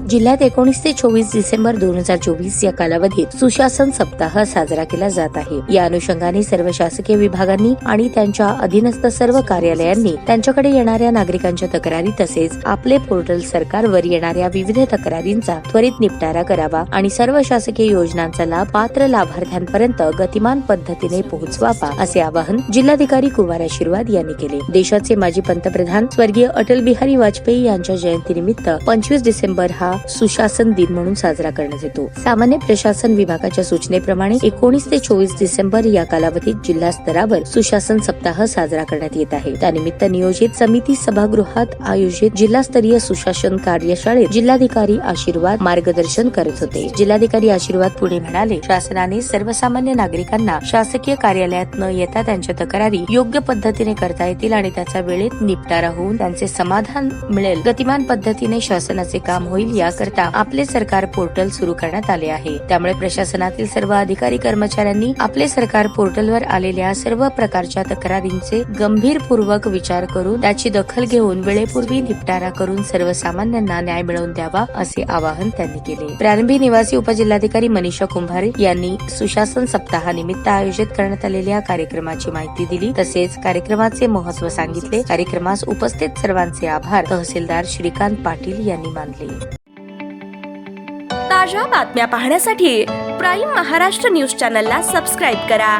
जिल्ह्यात 19 ते 24 डिसेंबर 2024 या कालावधीत सुशासन सप्ताह साजरा केला जात आहे। या अनुषंगाने सर्व शासकीय विभागांनी आणि त्यांच्या अधीनस्थ सर्व कार्यालयांनी त्यांच्याकडे येणाऱ्या नागरिकांच्या तक्रारी तसेच आपले पोर्टल सरकारवर येणाऱ्या विविध तक्रारींचा त्वरित निपटारा करावा आणि सर्व शासकीय योजनांचा लाभ पात्र लाभार्थ्यांपर्यंत गतिमान पद्धतीने पोहोचवावा असे आवाहन जिल्हाधिकारी कुमार आशीर्वाद यांनी केले। देशाचे माजी पंतप्रधान स्वर्गीय अटल बिहारी वाजपेयी यांच्या जयंतीनिमित्त 25 डिसेंबर हा सुशासन दिन म्हणून साजरा करण्यात येतो। सामान्य प्रशासन विभागाच्या सूचनेप्रमाणे 19 ते 24 डिसेंबर या कालावधीत जिल्हा स्तरावर सुशासन सप्ताह साजरा करण्यात येत आहे। त्यानिमित्त नियोजित समिती सभागृहात आयोजित जिल्हास्तरीय सुशासन कार्यशाळेत जिल्हाधिकारी आशीर्वाद मार्गदर्शन करत होते। जिल्हाधिकारी आशीर्वाद पुढे म्हणाले, शासनाने सर्वसामान्य नागरिकांना शासकीय कार्यालयात न येता त्यांच्या तक्रारी योग्य पद्धतीने करता येतील आणि त्याचा वेळेत निपटारा होऊन त्यांचे समाधान मिळेल, गतिमान पद्धतीने शासनाचे काम होईल याकरता आपले सरकार पोर्टल सुरू करण्यात आले आहे। त्यामुळे प्रशासनातील सर्व अधिकारी कर्मचाऱ्यांनी आपले सरकार पोर्टलवर आलेल्या सर्व प्रकारच्या तक्रारींचे गंभीरपूर्वक विचार करून त्याची दखल घेऊन वेळेपूर्वी निपटारा करून सर्वसामान्यांना न्याय मिळवून द्यावा असे आवाहन त्यांनी केले। प्रारंभी निवासी उपजिल्हाधिकारी मनीषा कुंभारे यांनी सुशासन सप्ताहानिमित्त आयोजित करण्यात आलेल्या कार्यक्रमाची माहिती दिली, तसेच कार्यक्रमाचे महत्त्व सांगितले। कार्यक्रमास उपस्थित सर्वांचे आभार तहसीलदार श्रीकांत पाटील यांनी मानले। ताज्या बातम्या पाहण्यासाठी प्राईम महाराष्ट्र न्यूज चॅनलला सबस्क्राईब करा।